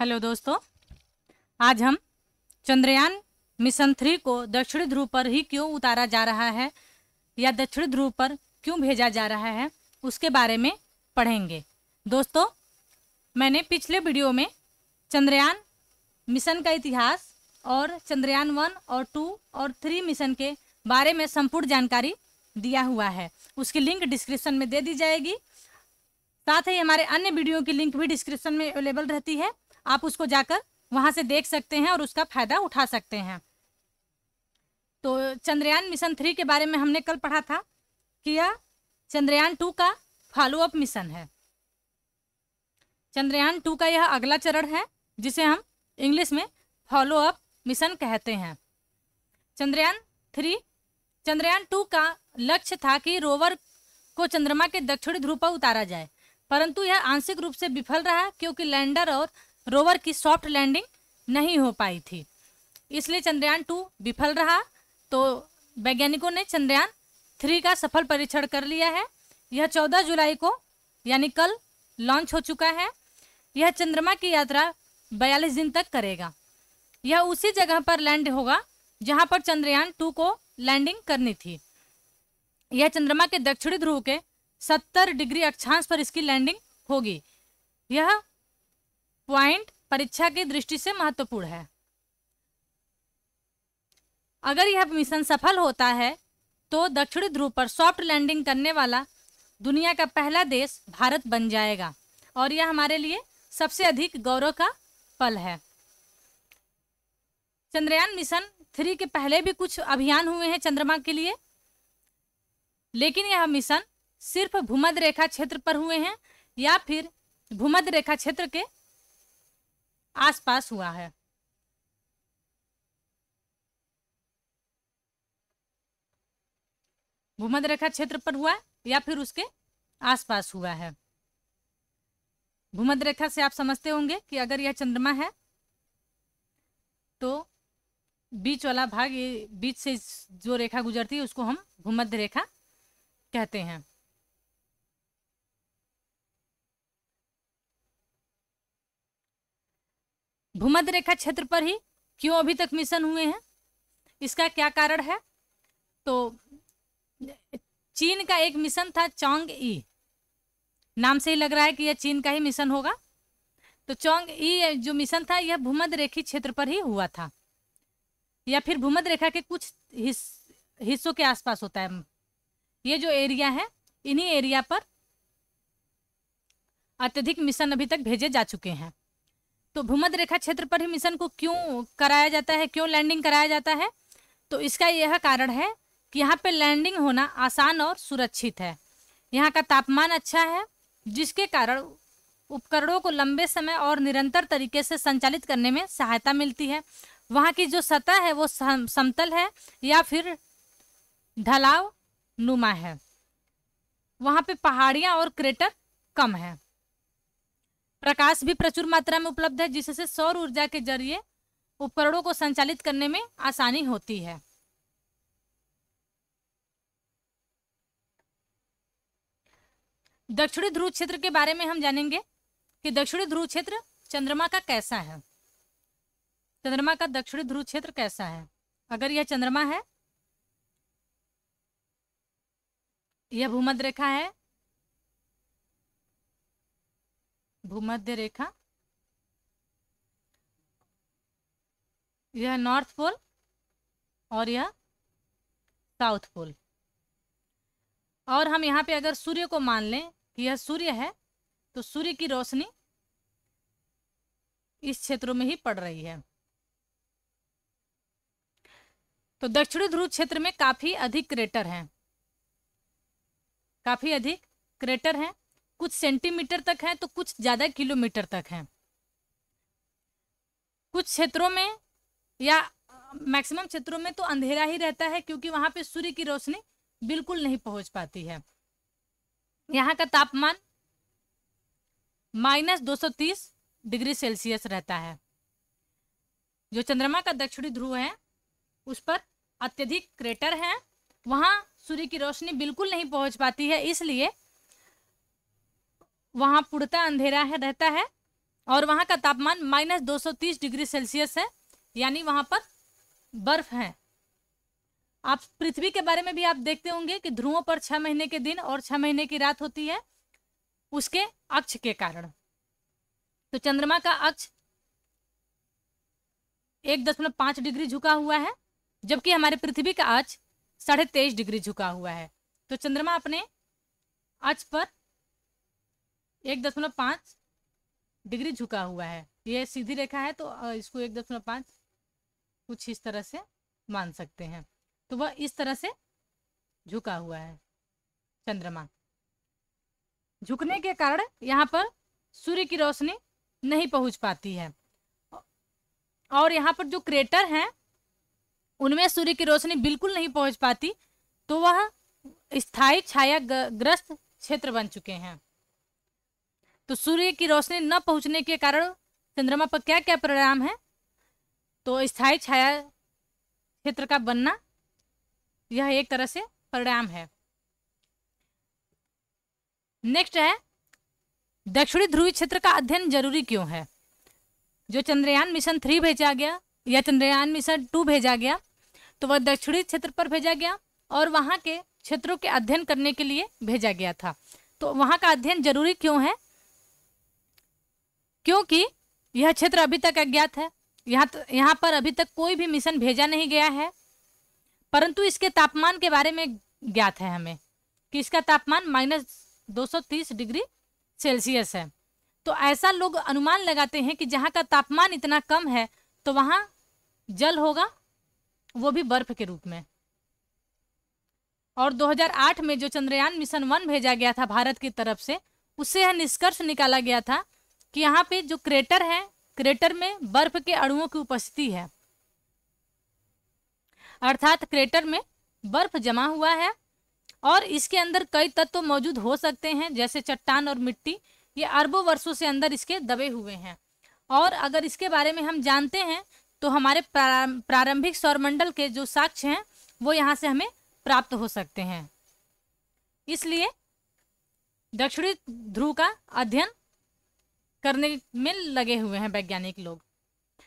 Hello दोस्तों, आज हम चंद्रयान मिशन 3 को दक्षिणी ध्रुव पर ही क्यों उतारा जा रहा है या दक्षिणी ध्रुव पर क्यों भेजा जा रहा है उसके बारे में पढ़ेंगे। दोस्तों, मैंने पिछले वीडियो में चंद्रयान मिशन का इतिहास और चंद्रयान 1 और 2 और 3 मिशन के बारे में संपूर्ण जानकारी दिया हुआ है। उसकी लिंक डिस्क्रिप्शन में दे दी जाएगी। साथ ही हमारे अन्य वीडियो की लिंक भी डिस्क्रिप्शन में अवेलेबल रहती है, आप उसको जाकर वहां से देख सकते हैं और उसका फायदा उठा सकते हैं। तो चंद्रयान मिशन 3 के बारे में हमने कल पढ़ा था कि यह चंद्रयान 2 का फॉलोअप मिशन है। चंद्रयान 2 का यह अगला चरण है जिसे हम इंग्लिश में फॉलोअप मिशन कहते हैं। चंद्रयान 2 का लक्ष्य था कि रोवर को चंद्रमा के दक्षिणी ध्रुव पर उतारा जाए, परंतु यह आंशिक रूप से विफल रहा क्योंकि लैंडर और रोवर की सॉफ्ट लैंडिंग नहीं हो पाई थी। इसलिए चंद्रयान 2 विफल रहा। तो वैज्ञानिकों ने चंद्रयान 3 का सफल परीक्षण कर लिया है। यह 14 जुलाई को यानी कल लॉन्च हो चुका है। यह चंद्रमा की यात्रा 42 दिन तक करेगा। यह उसी जगह पर लैंड होगा जहां पर चंद्रयान 2 को लैंडिंग करनी थी। यह चंद्रमा के दक्षिणी ध्रुव के 70 डिग्री अक्षांश पर इसकी लैंडिंग होगी। यह पॉइंट परीक्षा की दृष्टि से महत्वपूर्ण है। अगर यह मिशन सफल होता है तो दक्षिणी ध्रुव पर सॉफ्ट लैंडिंग करने वाला दुनिया का पहला देश भारत बन जाएगा और यह हमारे लिए सबसे अधिक गौरव का पल है। चंद्रयान मिशन 3 के पहले भी कुछ अभियान हुए हैं चंद्रमा के लिए, लेकिन यह मिशन सिर्फ भूमध्य रेखा क्षेत्र पर हुए हैं या फिर भूमध्य रेखा क्षेत्र के आसपास हुआ है। भूमध्य रेखा क्षेत्र पर हुआ या फिर उसके आसपास हुआ है। भूमध्य रेखा से आप समझते होंगे कि अगर यह चंद्रमा है तो बीच वाला भाग, ये बीच से जो रेखा गुजरती है उसको हम भूमध्य रेखा कहते हैं। भूमध्य रेखा क्षेत्र पर ही क्यों अभी तक मिशन हुए हैं, इसका क्या कारण है? तो चीन का एक मिशन था चोंग ई, नाम से ही लग रहा है कि यह चीन का ही मिशन होगा। तो चोंग ई जो मिशन था यह भूमध्य रेखी क्षेत्र पर ही हुआ था या फिर भूमध्य रेखा के कुछ हिस्सों के आसपास होता है। ये जो एरिया है, इन्हीं एरिया पर अत्यधिक मिशन अभी तक भेजे जा चुके हैं। तो भूमध्य रेखा क्षेत्र पर ही मिशन को क्यों कराया जाता है, क्यों लैंडिंग कराया जाता है? तो इसका यह कारण है कि यहाँ पे लैंडिंग होना आसान और सुरक्षित है। यहाँ का तापमान अच्छा है जिसके कारण उपकरणों को लंबे समय और निरंतर तरीके से संचालित करने में सहायता मिलती है। वहाँ की जो सतह है वो समतल है या फिर ढलाव नुमा है। वहाँ पे पहाड़ियाँ और क्रेटर कम है। प्रकाश भी प्रचुर मात्रा में उपलब्ध है जिससे सौर ऊर्जा के जरिए उपकरणों को संचालित करने में आसानी होती है। दक्षिणी ध्रुव क्षेत्र के बारे में हम जानेंगे कि दक्षिणी ध्रुव क्षेत्र चंद्रमा का कैसा है। चंद्रमा का दक्षिणी ध्रुव क्षेत्र कैसा है? अगर यह चंद्रमा है, यह भूमध्य रेखा है, भूमध्य रेखा, यह नॉर्थ पोल और यह साउथ पोल। और हम यहाँ पे अगर सूर्य को मान लें कि यह सूर्य है तो सूर्य की रोशनी इस क्षेत्रों में ही पड़ रही है। तो दक्षिणी ध्रुव क्षेत्र में काफी अधिक क्रेटर हैं, काफी अधिक क्रेटर हैं। कुछ सेंटीमीटर तक हैं तो कुछ ज्यादा किलोमीटर तक हैं। कुछ क्षेत्रों में या मैक्सिमम क्षेत्रों में तो अंधेरा ही रहता है क्योंकि वहां पे सूर्य की रोशनी बिल्कुल नहीं पहुंच पाती है। यहाँ का तापमान -230 डिग्री सेल्सियस रहता है। जो चंद्रमा का दक्षिणी ध्रुव है उस पर अत्यधिक क्रेटर है, वहां सूर्य की रोशनी बिल्कुल नहीं पहुंच पाती है, इसलिए वहां पूर्णतः अंधेरा रहता है और वहाँ का तापमान -230 डिग्री सेल्सियस है, यानी वहाँ पर बर्फ है। आप पृथ्वी के बारे में भी आप देखते होंगे कि ध्रुवों पर 6 महीने के दिन और 6 महीने की रात होती है, उसके अक्ष के कारण। तो चंद्रमा का अक्ष 1.5 डिग्री झुका हुआ है, जबकि हमारे पृथ्वी का अक्ष 23.5 डिग्री झुका हुआ है। तो चंद्रमा अपने अक्ष पर 1.5 डिग्री झुका हुआ है। ये सीधी रेखा है तो इसको 1.5 कुछ इस तरह से मान सकते हैं। तो वह इस तरह से झुका हुआ है चंद्रमा। झुकने के कारण यहाँ पर सूर्य की रोशनी नहीं पहुंच पाती है, और यहाँ पर जो क्रेटर हैं उनमें सूर्य की रोशनी बिल्कुल नहीं पहुंच पाती, तो वह स्थायी छाया ग्रस्त क्षेत्र बन चुके हैं। तो सूर्य की रोशनी न पहुंचने के कारण चंद्रमा पर क्या क्या परिणाम है, तो स्थायी छाया क्षेत्र का बनना यह एक तरह से परिणाम है। नेक्स्ट है, दक्षिणी ध्रुवीय क्षेत्र का अध्ययन जरूरी क्यों है। जो चंद्रयान मिशन 3 भेजा गया या चंद्रयान मिशन 2 भेजा गया, तो वह दक्षिणी क्षेत्र पर भेजा गया और वहाँ के क्षेत्रों के अध्ययन करने के लिए भेजा गया था। तो वहाँ का अध्ययन जरूरी क्यों है, क्योंकि यह क्षेत्र अभी तक अज्ञात है। यहाँ पर अभी तक कोई भी मिशन भेजा नहीं गया है, परंतु इसके तापमान के बारे में ज्ञात है हमें कि इसका तापमान -230 डिग्री सेल्सियस है। तो ऐसा लोग अनुमान लगाते हैं कि जहाँ का तापमान इतना कम है तो वहाँ जल होगा, वो भी बर्फ के रूप में। और 2008 में जो चंद्रयान मिशन 1 भेजा गया था भारत की तरफ से, उससे यह निष्कर्ष निकाला गया था कि यहाँ पे जो क्रेटर है, क्रेटर में बर्फ के अणुओं की उपस्थिति है, अर्थात क्रेटर में बर्फ जमा हुआ है और इसके अंदर कई तत्व मौजूद हो सकते हैं, जैसे चट्टान और मिट्टी। ये अरबों वर्षों से अंदर इसके दबे हुए हैं, और अगर इसके बारे में हम जानते हैं तो हमारे प्रारंभिक सौरमंडल के जो साक्ष्य हैं वो यहाँ से हमें प्राप्त हो सकते हैं। इसलिए दक्षिणी ध्रुव का अध्ययन करने में लगे हुए हैं वैज्ञानिक लोग।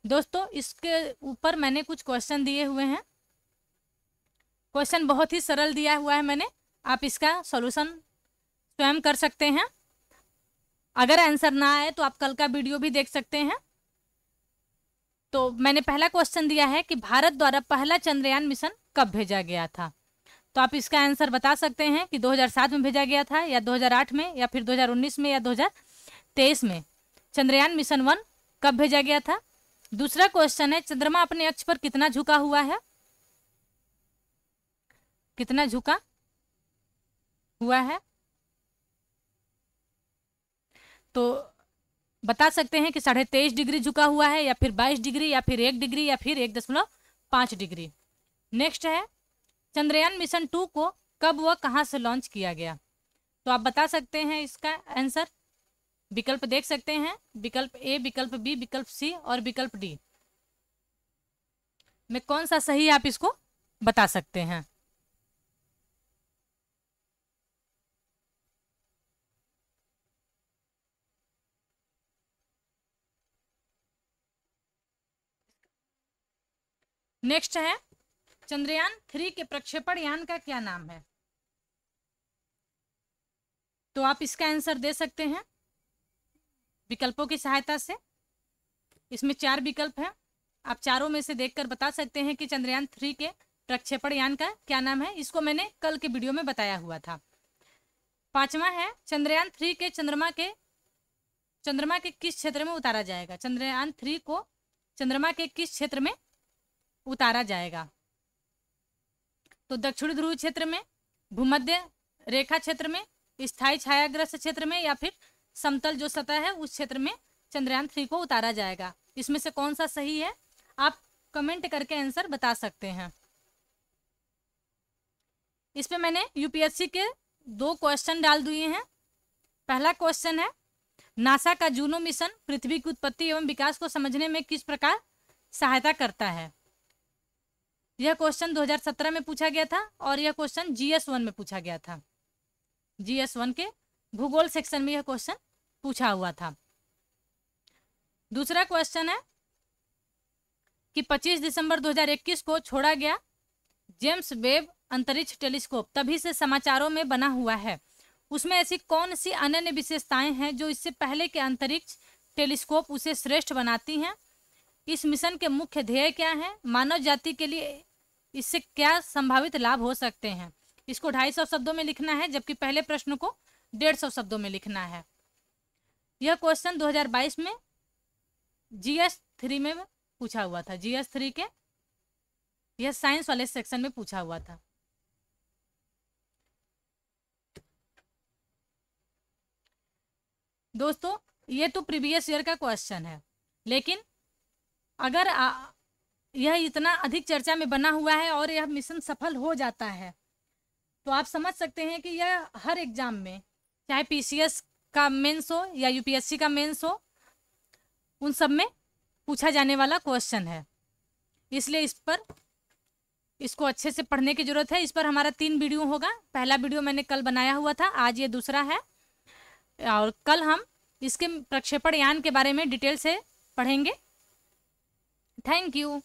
दोस्तों, इसके ऊपर मैंने कुछ क्वेश्चन दिए हुए हैं। क्वेश्चन बहुत ही सरल दिया हुआ है मैंने, आप इसका सॉल्यूशन स्वयं कर सकते हैं। अगर आंसर ना आए तो आप कल का वीडियो भी देख सकते हैं। तो मैंने पहला क्वेश्चन दिया है कि भारत द्वारा पहला चंद्रयान मिशन कब भेजा गया था। तो आप इसका आंसर बता सकते हैं कि 2007 में भेजा गया था, या 2008 में, या फिर 2019 में, या 2023 में। चंद्रयान मिशन 1 कब भेजा गया था। दूसरा क्वेश्चन है, चंद्रमा अपने अक्ष पर कितना झुका हुआ है, कितना झुका हुआ है। तो बता सकते हैं कि 23.5 डिग्री झुका हुआ है, या फिर 22 डिग्री, या फिर 1 डिग्री, या फिर 1.5 डिग्री। नेक्स्ट है, चंद्रयान मिशन 2 को कब व कहां से लॉन्च किया गया। तो आप बता सकते हैं इसका आंसर, विकल्प देख सकते हैं, विकल्प ए, विकल्प बी, विकल्प सी और विकल्प डी में कौन सा सही है, आप इसको बता सकते हैं। नेक्स्ट है, चंद्रयान 3 के प्रक्षेपण यान का क्या नाम है। तो आप इसका आंसर दे सकते हैं विकल्पों की सहायता से। इसमें 4 विकल्प हैं, आप चारों में से देखकर बता सकते हैं कि चंद्रयान 3 के प्रक्षेपण यान का क्या नाम है। इसको मैंने कल के वीडियो में बताया हुआ था। 5वां है, चंद्रयान 3 के चंद्रमा के किस क्षेत्र में उतारा जाएगा। चंद्रयान 3 को चंद्रमा के किस क्षेत्र में उतारा जाएगा। तो दक्षिण ध्रुव क्षेत्र में, भूमध्य रेखा क्षेत्र में, स्थायी छायाग्रस्त क्षेत्र में, या फिर समतल जो सतह है उस क्षेत्र में चंद्रयान 3 को उतारा जाएगा। इसमें से कौन सा सही है, आप कमेंट करके आंसर बता सकते हैं। इस पे मैंने यूपीएससी के 2 क्वेश्चन डाल दिए हैं। पहला क्वेश्चन है, नासा का जूनो मिशन पृथ्वी की उत्पत्ति एवं विकास को समझने में किस प्रकार सहायता करता है। यह क्वेश्चन 2017 में पूछा गया था और यह क्वेश्चन GS1 में पूछा गया था। GS1 के भूगोल सेक्शन में यह क्वेश्चन पूछा हुआ था। दूसरा क्वेश्चन है कि 25 दिसंबर 2021 को छोड़ा गया जेम्स वेब अंतरिक्ष टेलीस्कोप तभी से समाचारों में बना हुआ है। उसमें ऐसी कौन सी अनन्य विशेषताएं हैं जो इससे पहले के अंतरिक्ष टेलीस्कोप उसे श्रेष्ठ बनाती हैं? इस मिशन के मुख्य ध्येय क्या हैं? मानव जाति के लिए इससे क्या संभावित लाभ हो सकते हैं? इसको 250 शब्दों में लिखना है, जबकि पहले प्रश्न को 150 शब्दों में लिखना है। यह क्वेश्चन 2022 में GS 3 में पूछा हुआ था। GS 3 के यह साइंस वाले सेक्शन में पूछा हुआ था। दोस्तों, ये तो प्रीवियस ईयर का क्वेश्चन है, लेकिन अगर यह इतना अधिक चर्चा में बना हुआ है और यह मिशन सफल हो जाता है तो आप समझ सकते हैं कि यह हर एग्जाम में, चाहे PCS का मेंस हो या UPSC का मेंस हो, उन सब में पूछा जाने वाला क्वेश्चन है। इसलिए इसको अच्छे से पढ़ने की जरूरत है। इस पर हमारा 3 वीडियो होगा। पहला वीडियो मैंने कल बनाया हुआ था, आज ये दूसरा है, और कल हम इसके प्रक्षेपण यान के बारे में डिटेल से पढ़ेंगे। Thank you.